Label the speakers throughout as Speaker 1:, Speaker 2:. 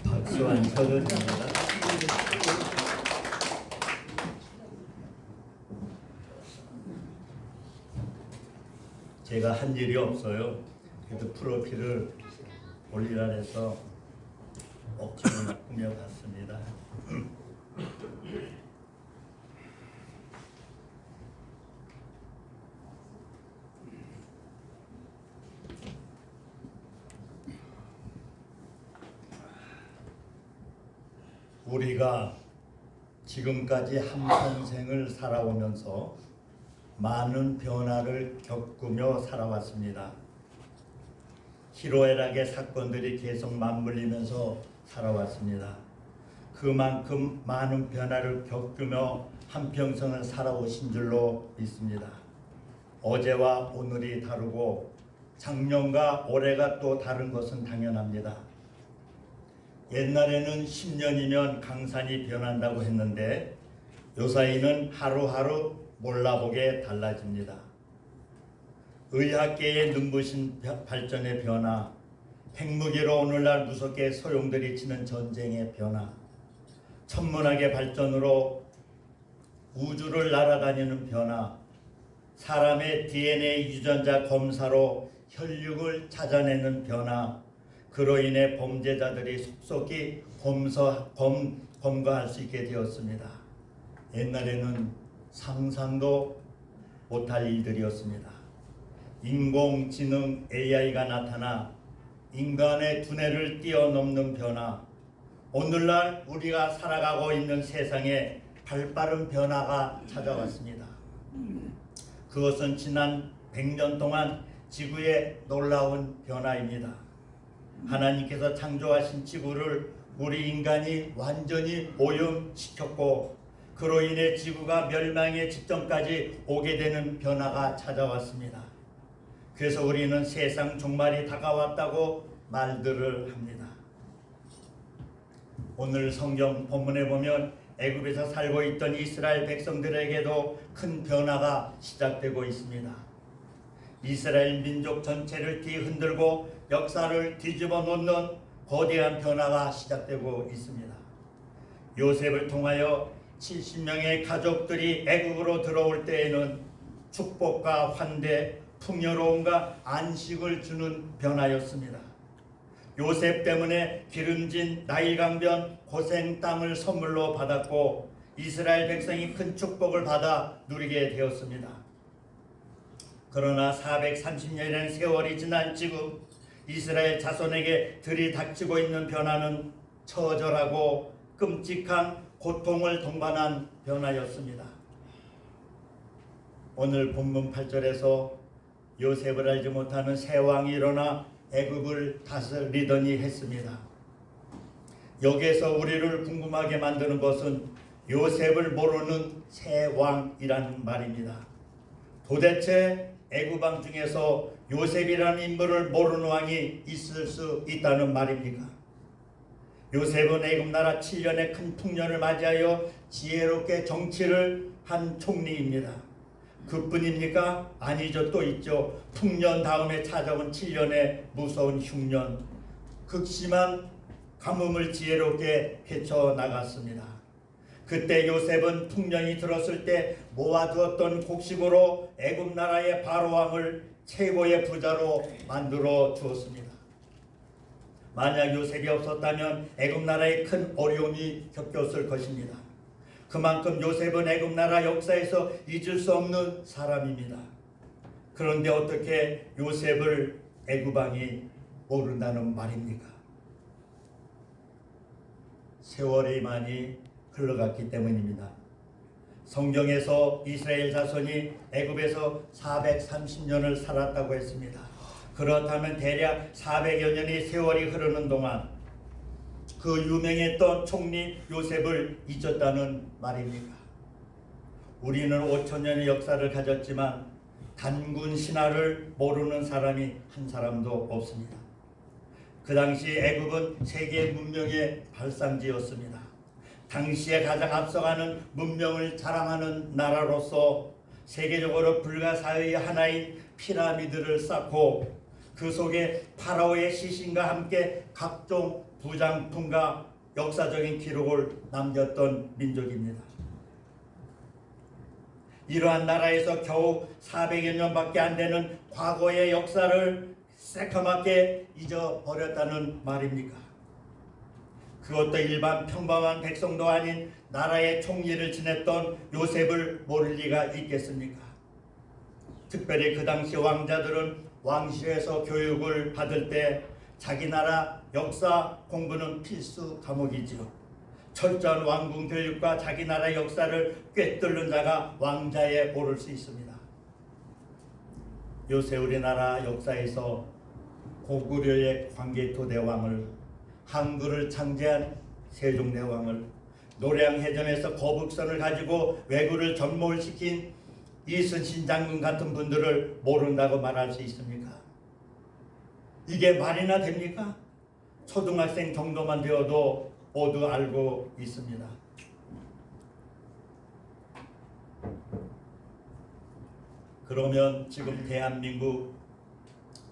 Speaker 1: 박수 안 쳐도 됩니다. 제가 한 일이 없어요. 그래도 프로필을 올리라 해서 억지로 꾸며봤습니다. 우리가 지금까지 한평생을 살아오면서 많은 변화를 겪으며 살아왔습니다. 희로애락의 사건들이 계속 맞물리면서 살아왔습니다. 그만큼 많은 변화를 겪으며 한평생을 살아오신 줄로 믿습니다. 어제와 오늘이 다르고 작년과 올해가 또 다른 것은 당연합니다. 옛날에는 10년이면 강산이 변한다고 했는데 요사이는 하루하루 몰라보게 달라집니다. 의학계의 눈부신 발전의 변화, 핵무기로 오늘날 무섭게 소용돌이 치는 전쟁의 변화, 천문학의 발전으로 우주를 날아다니는 변화, 사람의 DNA 유전자 검사로 혈육을 찾아내는 변화, 그로 인해 범죄자들이 속속히 검거할 수 있게 되었습니다. 옛날에는 상상도 못할 일들이었습니다. 인공지능 AI가 나타나 인간의 두뇌를 뛰어넘는 변화, 오늘날 우리가 살아가고 있는 세상에 발빠른 변화가 찾아왔습니다. 그것은 지난 100년 동안 지구의 놀라운 변화입니다. 하나님께서 창조하신 지구를 우리 인간이 완전히 오염시켰고 그로 인해 지구가 멸망의 직전까지 오게 되는 변화가 찾아왔습니다. 그래서 우리는 세상 종말이 다가왔다고 말들을 합니다. 오늘 성경 본문에 보면 애굽에서 살고 있던 이스라엘 백성들에게도 큰 변화가 시작되고 있습니다. 이스라엘 민족 전체를 뒤흔들고 역사를 뒤집어 놓는 거대한 변화가 시작되고 있습니다. 요셉을 통하여 70명의 가족들이 애국으로 들어올 때에는 축복과 환대, 풍요로움과 안식을 주는 변화였습니다. 요셉 때문에 기름진 나일강변 고생 땅을 선물로 받았고 이스라엘 백성이 큰 축복을 받아 누리게 되었습니다. 그러나 430년이라는 세월이 지난 지금 이스라엘 자손에게 들이닥치고 있는 변화는 처절하고 끔찍한 고통을 동반한 변화였습니다. 오늘 본문 8절에서 요셉을 알지 못하는 새 왕이 일어나 애굽을 다스리더니 했습니다. 여기에서 우리를 궁금하게 만드는 것은 요셉을 모르는 새 왕이라는 말입니다. 도대체 애굽 왕 중에서 요셉이라는 인물을 모르는 왕이 있을 수 있다는 말입니까? 요셉은 애굽 나라 7년의 큰 풍년을 맞이하여 지혜롭게 정치를 한 총리입니다. 그뿐입니까? 아니죠. 또 있죠. 풍년 다음에 찾아온 7년의 무서운 흉년, 극심한 가뭄을 지혜롭게 헤쳐나갔습니다. 그때 요셉은 풍년이 들었을 때 모아두었던 곡식으로 애굽 나라의 바로왕을 최고의 부자로 만들어 주었습니다. 만약 요셉이 없었다면 애굽 나라에 큰 어려움이 겪었을 것입니다. 그만큼 요셉은 애굽 나라 역사에서 잊을 수 없는 사람입니다. 그런데 어떻게 요셉을 애굽 왕이 모른다는 말입니까? 세월이 많이 흘러갔기 때문입니다. 성경에서 이스라엘 자손이 애굽에서 430년을 살았다고 했습니다. 그렇다면 대략 400여 년의 세월이 흐르는 동안 그 유명했던 총리 요셉을 잊었다는 말입니까? 우리는 5천년의 역사를 가졌지만 단군 신화를 모르는 사람이 한 사람도 없습니다. 그 당시 애굽은 세계 문명의 발상지였습니다. 당시에 가장 앞서가는 문명을 자랑하는 나라로서 세계적으로 불가사의 하나인 피라미드를 쌓고 그 속에 파라오의 시신과 함께 각종 부장품과 역사적인 기록을 남겼던 민족입니다. 이러한 나라에서 겨우 400여 년밖에 안 되는 과거의 역사를 새카맣게 잊어버렸다는 말입니까? 그것도 일반 평범한 백성도 아닌 나라의 총리를 지냈던 요셉을 모를 리가 있겠습니까? 특별히 그 당시 왕자들은 왕실에서 교육을 받을 때 자기 나라 역사 공부는 필수 과목이지요. 철저한 왕궁 교육과 자기 나라 역사를 꿰뚫는 자가 왕자에 오를 수 있습니다. 요새 우리나라 역사에서 고구려의 광개토대왕을, 항구를 창제한 세종대왕을, 노량해전에서 거북선을 가지고 왜구를 전몰시킨 이순신 장군 같은 분들을 모른다고 말할 수 있습니까? 이게 말이나 됩니까? 초등학생 정도만 되어도 모두 알고 있습니다. 그러면 지금 대한민국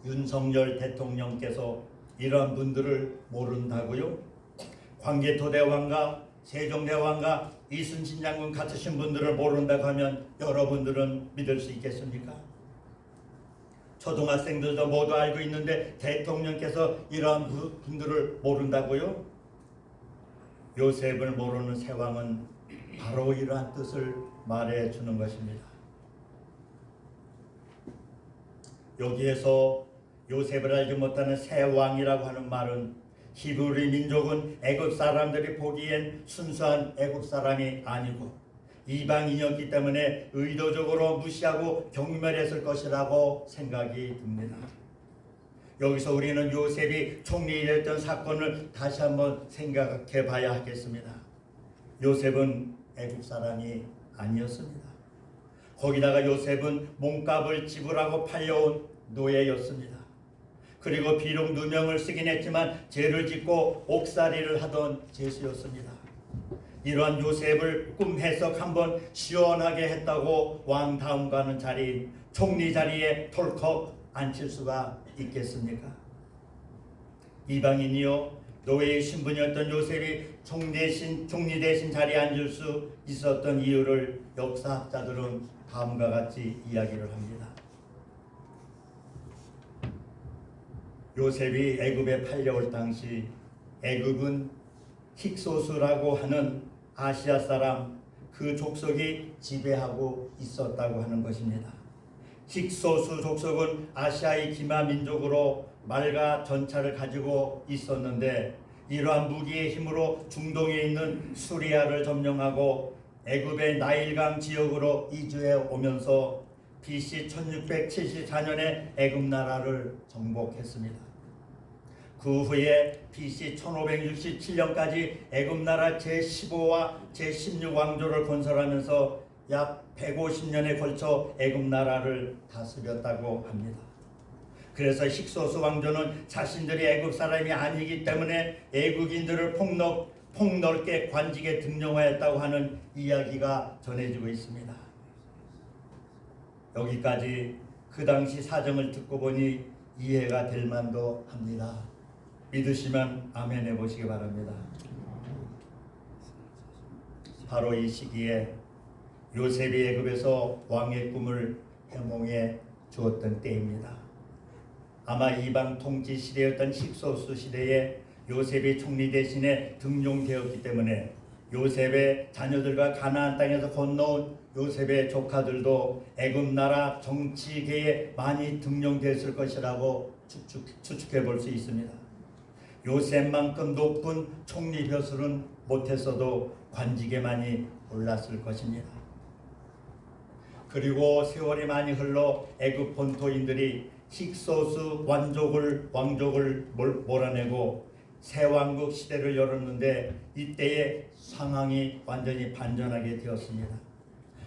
Speaker 1: 윤석열 대통령께서 이러한 분들을 모른다고요? 광개토대왕과 세종대왕과 이순신 장군 같으신 분들을 모른다고 하면 여러분들은 믿을 수 있겠습니까? 초등학생들도 모두 알고 있는데 대통령께서 이러한 분들을 모른다고요? 요셉을 모르는 세왕은 바로 이러한 뜻을 말해주는 것입니다. 여기에서 요셉을 알지 못하는 세왕이라고 하는 말은 히브리 민족은 애굽 사람들이 보기엔 순수한 애굽 사람이 아니고 이방인이었기 때문에 의도적으로 무시하고 경멸했을 것이라고 생각이 듭니다. 여기서 우리는 요셉이 총리였던 사건을 다시 한번 생각해 봐야 하겠습니다. 요셉은 애굽 사람이 아니었습니다. 거기다가 요셉은 몸값을 지불하고 팔려온 노예였습니다. 그리고 비록 누명을 쓰긴 했지만 죄를 짓고 옥살이를 하던 죄수였습니다. 이러한 요셉을 꿈 해석 한번 시원하게 했다고 왕 다음 가는 자리인 총리 자리에 덜컥 앉힐 수가 있겠습니까? 이방인이요 노예의 신분이었던 요셉이 총리 대신 자리에 앉을 수 있었던 이유를 역사학자들은 다음과 같이 이야기를 합니다. 요셉이 애굽에 팔려올 당시 애굽은 힉소스라고 하는 아시아 사람 그 족속이 지배하고 있었다고 하는 것입니다. 힉소스 족속은 아시아의 기마 민족으로 말과 전차를 가지고 있었는데 이러한 무기의 힘으로 중동에 있는 수리아를 점령하고 애굽의 나일강 지역으로 이주해 오면서 BC 1674년에 애굽 나라를 정복했습니다. 그 후에 BC 1567년까지 애굽 나라 제15와 제16왕조를 건설하면서 약 150년에 걸쳐 애굽 나라를 다스렸다고 합니다. 그래서 힉소스 왕조는 자신들이 애굽 사람이 아니기 때문에 애굽인들을 폭넓게 관직에 등용하였다고 하는 이야기가 전해지고 있습니다. 여기까지 그 당시 사정을 듣고 보니 이해가 될 만도 합니다. 믿으시면 아멘 해보시기 바랍니다. 바로 이 시기에 요셉이 애굽에서 왕의 꿈을 해몽해 주었던 때입니다. 아마 이방 통치 시대였던 힉소스 시대에 요셉이 총리 대신에 등용되었기 때문에 요셉의 자녀들과 가나안 땅에서 건너온 요셉의 조카들도 애굽 나라 정치계에 많이 등용됐을 것이라고 추측해 볼 수 있습니다. 요셉만큼 높은 총리 벼슬은 못했어도 관직에 많이 올랐을 것입니다. 그리고 세월이 많이 흘러 애굽 본토인들이 힉소스 왕족을 몰아내고 새왕국 시대를 열었는데 이때의 상황이 완전히 반전하게 되었습니다.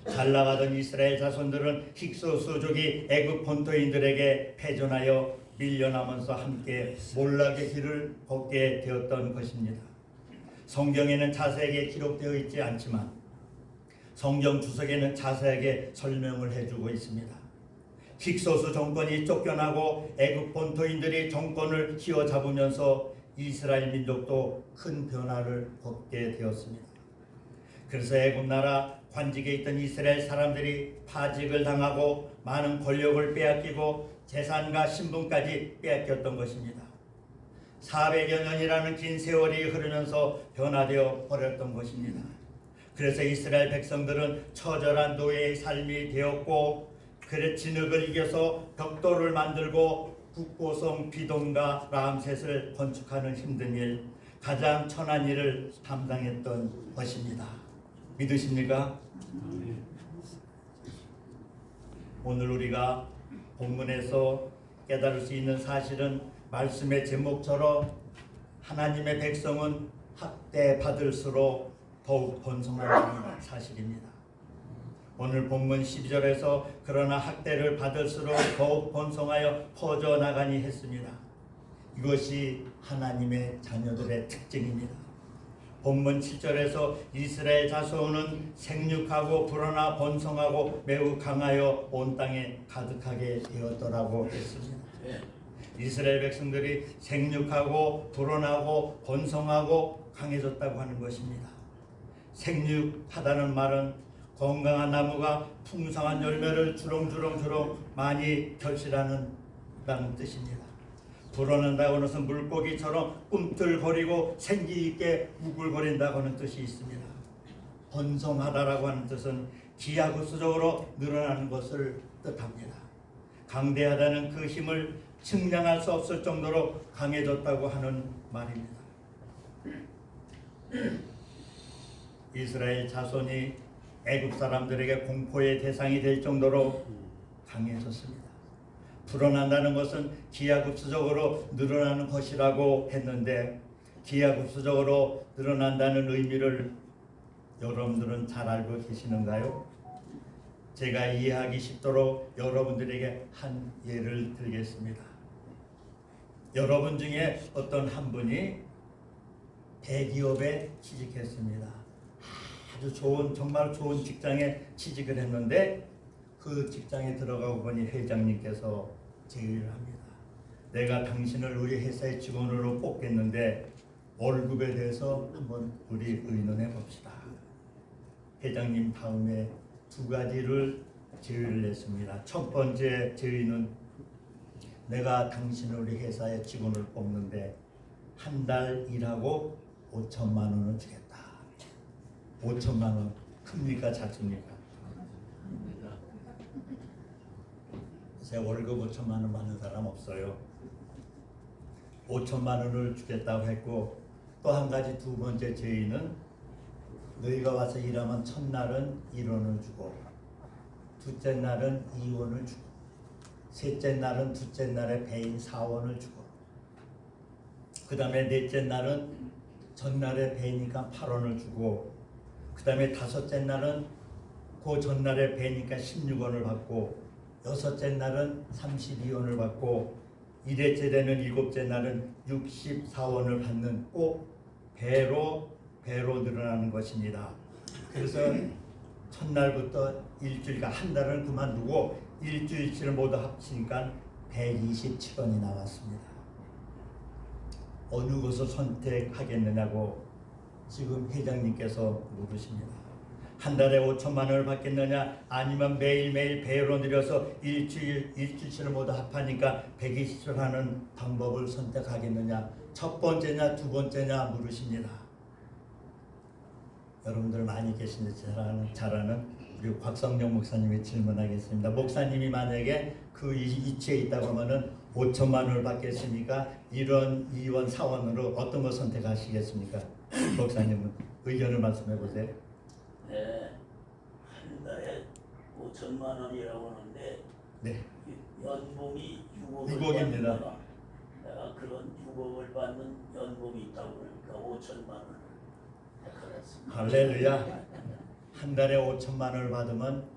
Speaker 1: 잘 나가던 이스라엘 자손들은 힉소스족이 애굽 본토인들에게 패전하여 밀려나면서 함께 몰락의 길을 걷게 되었던 것입니다. 성경에는 자세하게 기록되어 있지 않지만 성경 주석에는 자세하게 설명을 해주고 있습니다. 힉소스 정권이 쫓겨나고 애굽 본토인들이 정권을 휘어잡으면서 이스라엘 민족도 큰 변화를 겪게 되었습니다. 그래서 애굽 나라 관직에 있던 이스라엘 사람들이 파직을 당하고 많은 권력을 빼앗기고 재산과 신분까지 빼앗겼던 것입니다. 400여 년이라는 긴 세월이 흐르면서 변화되어 버렸던 것입니다. 그래서 이스라엘 백성들은 처절한 노예의 삶이 되었고, 그래 진흙을 이겨서 벽돌을 만들고 국보성 비돔과 람셋을 건축하는 힘든 일, 가장 천한 일을 담당했던 것입니다. 믿으십니까? 오늘 우리가 본문에서 깨달을 수 있는 사실은 말씀의 제목처럼 하나님의 백성은 학대받을수록 더욱 번성하는 사실입니다. 오늘 본문 12절에서 그러나 학대를 받을수록 더욱 번성하여 퍼져나가니 했습니다. 이것이 하나님의 자녀들의 특징입니다. 본문 7절에서 이스라엘 자손은 생육하고 불어나 번성하고 매우 강하여 온 땅에 가득하게 되었더라고 했습니다. 이스라엘 백성들이 생육하고 불어나고 번성하고 강해졌다고 하는 것입니다. 생육하다는 말은 건강한 나무가 풍성한 열매를 주렁주렁 많이 결실하는 뜻입니다. 불어난다고 하는 것은 물고기처럼 꿈틀거리고 생기있게 우글거린다고 하는 뜻이 있습니다. 번성하다라고 하는 뜻은 기하급수적으로 늘어나는 것을 뜻합니다. 강대하다는 그 힘을 측량할 수 없을 정도로 강해졌다고 하는 말입니다. 이스라엘 자손이 애굽 사람들에게 공포의 대상이 될 정도로 강해졌습니다. 불어난다는 것은 기하급수적으로 늘어나는 것이라고 했는데, 기하급수적으로 늘어난다는 의미를 여러분들은 잘 알고 계시는가요? 제가 이해하기 쉽도록 여러분들에게 한 예를 들겠습니다. 여러분 중에 어떤 한 분이 대기업에 취직했습니다. 아주 좋은, 정말 좋은 직장에 취직을 했는데, 그 직장에 들어가고 보니 회장님께서 제의를 합니다. 내가 당신을 우리 회사의 직원으로 뽑겠는데 월급에 대해서 한번 우리 의논해 봅시다. 회장님 다음에 두 가지를 제의를 냈습니다. 첫 번째 제의는, 내가 당신을 우리 회사의 직원을 뽑는데 한 달 일하고 5천만 원을 주겠다. 5천만 원 큽니까 작습니까? 제 월급 5천만 원 받는 사람 없어요. 5천만 원을 주겠다고 했고, 또 한 가지 두 번째 제의는, 너희가 와서 일하면 첫날은 1원을 주고, 둘째 날은 2원을 주고, 셋째 날은 둘째 날에 배인 4원을 주고, 그 다음에 넷째 날은 전날에 배니까 8원을 주고, 그 다음에 다섯째 날은 그 전날에 배니까 16원을 받고, 여섯째 날은 32원을 받고, 일회째 되는 일곱째 날은 64원을 받는, 꼭 배로 늘어나는 것입니다. 그래서 첫날부터 일주일간 한 달은 그만두고 일주일치를 모두 합치니까 127원이 나왔습니다. 어느 것을 선택하겠느냐고 지금 회장님께서 물으십니다. 한 달에 5천만 원을 받겠느냐, 아니면 매일매일 배로 늘려서 일주일치를 모두 합하니까 120원 하는 방법을 선택하겠느냐, 첫 번째냐 두 번째냐 물으십니다. 여러분들 많이 계신데 잘 아는 우리 곽성령 목사님이 질문하겠습니다. 목사님이 만약에 그 이치에 있다고 하면은 5천만 원을 받겠습니까? 1원, 2원, 4원으로 어떤 걸 선택하시겠습니까? 목사님은 의견을 말씀해 보세요.
Speaker 2: 네, 한 달에 5천만 원이라고 하는데,
Speaker 1: 네.
Speaker 2: 연봉이
Speaker 1: 6억입니다.
Speaker 2: 내가 그런 6억을 받는 연봉이 있다고 그러니까 5천만 원을 택하겠습니다.
Speaker 1: 할렐루야. 한 달에 5천만 원을 받으면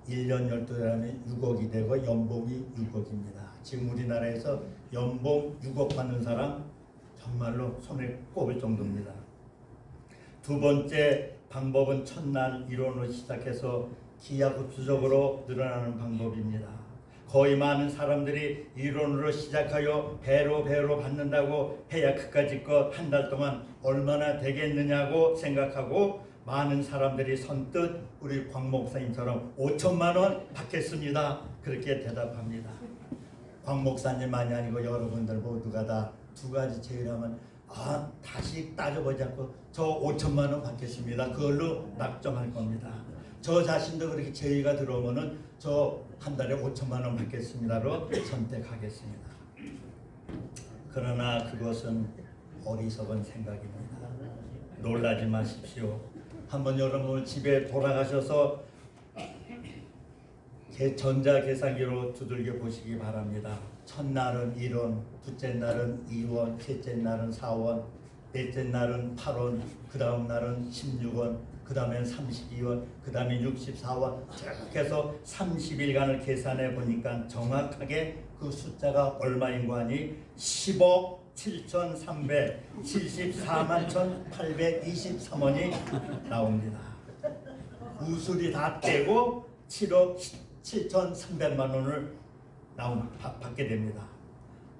Speaker 1: 1년 12달이면 6억이 되고 연봉이 6억입니다. 지금 우리나라에서 연봉 6억 받는 사람 정말로 손에 꼽을 정도입니다. 두 번째 방법은 첫날 1원으로 시작해서 기하급수적으로 늘어나는 방법입니다. 거의 많은 사람들이 이론으로 시작하여 배로 받는다고 해야 그까짓 것 한 달 동안 얼마나 되겠느냐고 생각하고 많은 사람들이 선뜻 우리 광 목사님처럼 5천만 원 받겠습니다. 그렇게 대답합니다. 광 목사님만이 아니고 여러분들 모두가 다 두 가지 제의라면 다시 따져보자고 저 5천만 원 받겠습니다. 그걸로 낙정할 겁니다. 저 자신도 그렇게 제의가 들어오면은 저 한 달에 5천만 원 받겠습니다로 선택하겠습니다. 그러나 그것은 어리석은 생각입니다. 놀라지 마십시오. 한번 여러분 집에 돌아가셔서 전자계산기로 두들겨 보시기 바랍니다. 첫날은 1원, 둘째 날은 2원, 셋째 날은 4원, 넷째 날은 8원, 그 다음 날은 16원, 그 다음엔 32원, 그 다음에 64원 쭉 해서 30일간을 계산해 보니까 정확하게 그 숫자가 얼마인 거 아니? 10억 7,374만 1,823원이 나옵니다. 우수리 다 떼고 7억 7,300만 원을 받게 됩니다.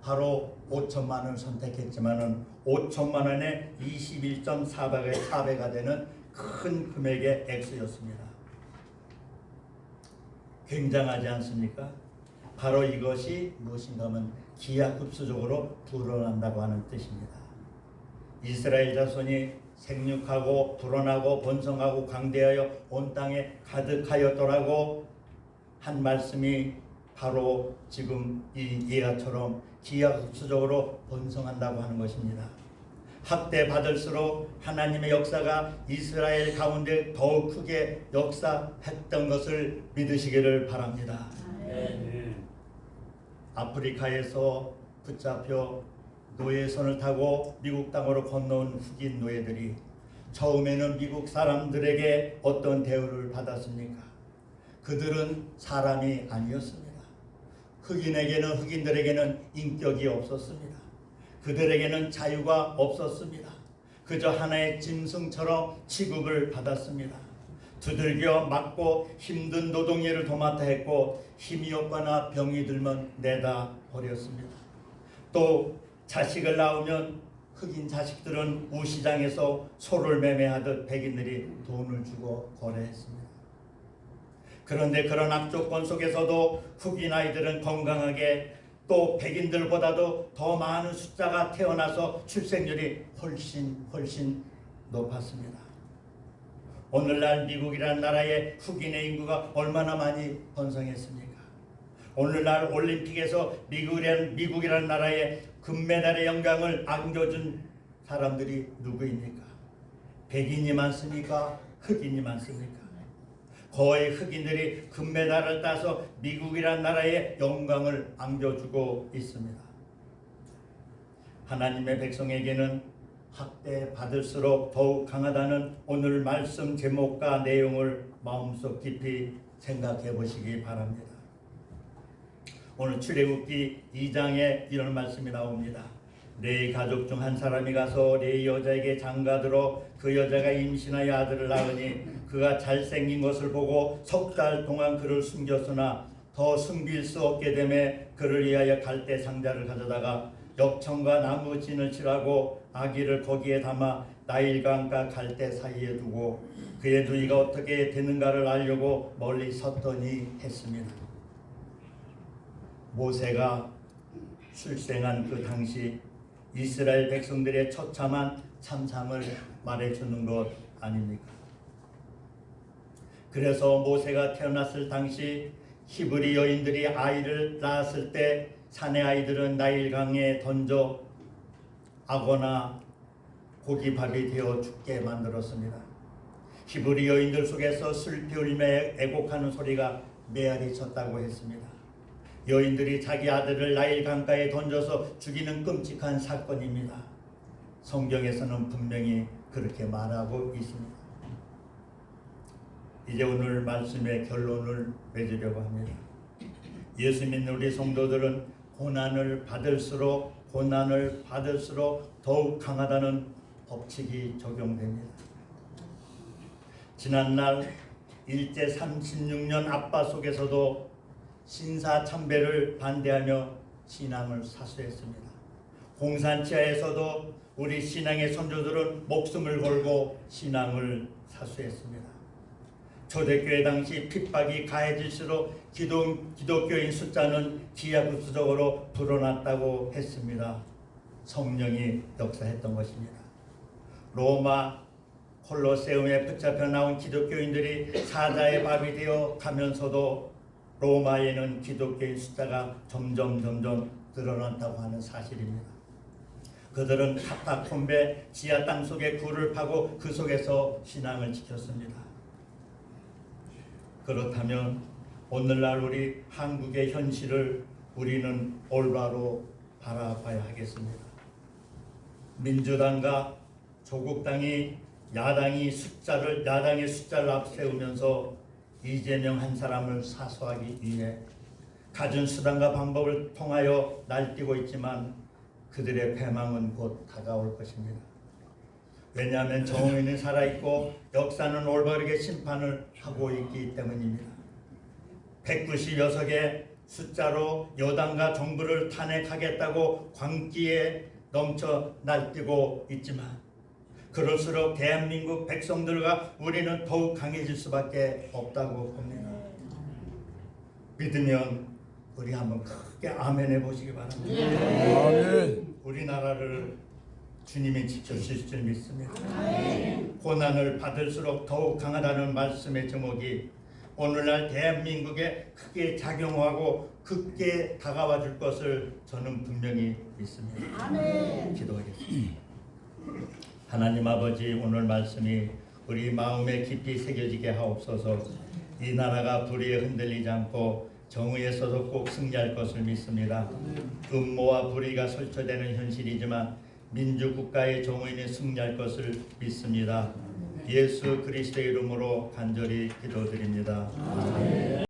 Speaker 1: 바로 5천만 원을 선택했지만은 5천만 원에 21.4배가 되는 큰 금액의 액수였습니다. 굉장하지 않습니까? 바로 이것이 무엇인가 하면 기하급수적으로 불어난다고 하는 뜻입니다. 이스라엘 자손이 생육하고 불어나고 번성하고 강대하여 온 땅에 가득하였더라고 한 말씀이 바로 지금 이 예화처럼 기하급수적으로 번성한다고 하는 것입니다. 학대 받을수록 하나님의 역사가 이스라엘 가운데 더욱 크게 역사했던 것을 믿으시기를 바랍니다. 아프리카에서 붙잡혀 노예선을 타고 미국 땅으로 건너온 흑인 노예들이 처음에는 미국 사람들에게 어떤 대우를 받았습니까? 그들은 사람이 아니었습니다. 흑인들에게는 인격이 없었습니다. 그들에게는 자유가 없었습니다. 그저 하나의 짐승처럼 취급을 받았습니다. 두들겨 맞고 힘든 노동일을 도맡아 했고 힘이 없거나 병이 들면 내다 버렸습니다. 또 자식을 낳으면 흑인 자식들은 우시장에서 소를 매매하듯 백인들이 돈을 주고 거래했습니다. 그런데 그런 악조건 속에서도 흑인 아이들은 건강하게 또 백인들보다도 더 많은 숫자가 태어나서 출생률이 훨씬 높았습니다. 오늘날 미국이라는 나라의 흑인의 인구가 얼마나 많이 번성했습니까? 오늘날 올림픽에서 미국이라는 나라의 금메달의 영광을 안겨준 사람들이 누구입니까? 백인이 많습니까? 흑인이 많습니까? 거의 흑인들이 금메달을 따서 미국이라는 나라의 영광을 안겨주고 있습니다. 하나님의 백성에게는 학대받을수록 더욱 강하다는 오늘 말씀 제목과 내용을 마음속 깊이 생각해 보시기 바랍니다. 오늘 출애굽기 2장에 이런 말씀이 나옵니다. 네 가족 중 한 사람이 가서 네 여자에게 장가들어 그 여자가 임신하여 아들을 낳으니 그가 잘생긴 것을 보고 석 달 동안 그를 숨겼으나 더 숨길 수 없게 되매 그를 위하여 갈대 상자를 가져다가 역청과 나무 진을 칠하고 아기를 거기에 담아 나일강과 갈대 사이에 두고 그의 누이가 어떻게 되는가를 알려고 멀리 섰더니 했습니다. 모세가 출생한 그 당시 이스라엘 백성들의 처참한 참상을 말해주는 것 아닙니까? 그래서 모세가 태어났을 당시 히브리 여인들이 아이를 낳았을 때 사내 아이들은 나일강에 던져 악어나 고기밥이 되어 죽게 만들었습니다. 히브리 여인들 속에서 슬피 울며 애곡하는 소리가 메아리 쳤다고 했습니다. 여인들이 자기 아들을 나일 강가에 던져서 죽이는 끔찍한 사건입니다. 성경에서는 분명히 그렇게 말하고 있습니다. 이제 오늘 말씀의 결론을 맺으려고 합니다. 예수 믿는 우리 성도들은 고난을 받을수록 더욱 강하다는 법칙이 적용됩니다. 지난날 일제 36년 압박 속에서도 신사참배를 반대하며 신앙을 사수했습니다. 공산치하에서도 우리 신앙의 선조들은 목숨을 걸고 신앙을 사수했습니다. 초대교회 당시 핍박이 가해질수록 기독교인 숫자는 기하급수적으로 불어났다고 했습니다. 성령이 역사했던 것입니다. 로마 콜로세움에 붙잡혀 나온 기독교인들이 사자의 밥이 되어 가면서도 로마에는 기독교인 숫자가 점점 늘어난다고 하는 사실입니다. 그들은 카타콤베 지하 땅속에 굴을 파고 그 속에서 신앙을 지켰습니다. 그렇다면 오늘날 우리 한국의 현실을 우리는 올바로 바라봐야 하겠습니다. 민주당과 조국당이 야당의 숫자를 앞세우면서 이재명 한 사람을 사수하기 위해 갖은 수단과 방법을 통하여 날뛰고 있지만 그들의 패망은 곧 다가올 것입니다. 왜냐하면 정의는 살아있고 역사는 올바르게 심판을 하고 있기 때문입니다. 196의 숫자로 여당과 정부를 탄핵하겠다고 광기에 넘쳐 날뛰고 있지만 그럴수록 대한민국 백성들과 우리는 더욱 강해질 수밖에 없다고 봅니다. 믿으면 우리 한번 크게 아멘 해보시기 바랍니다.
Speaker 3: 아멘.
Speaker 1: 우리나라를 주님이 지켜주실 줄 믿습니다. 고난을 받을수록 더욱 강하다는 말씀의 제목이 오늘날 대한민국에 크게 작용하고 크게 다가와 줄 것을 저는 분명히 믿습니다. 기도하겠습니다. 하나님 아버지, 오늘 말씀이 우리 마음에 깊이 새겨지게 하옵소서. 이 나라가 불의에 흔들리지 않고 정의에서도 꼭 승리할 것을 믿습니다. 음모와 불의가 설쳐되는 현실이지만 민주국가의 정의는 승리할 것을 믿습니다. 예수 그리스도의 이름으로 간절히 기도드립니다. 아멘.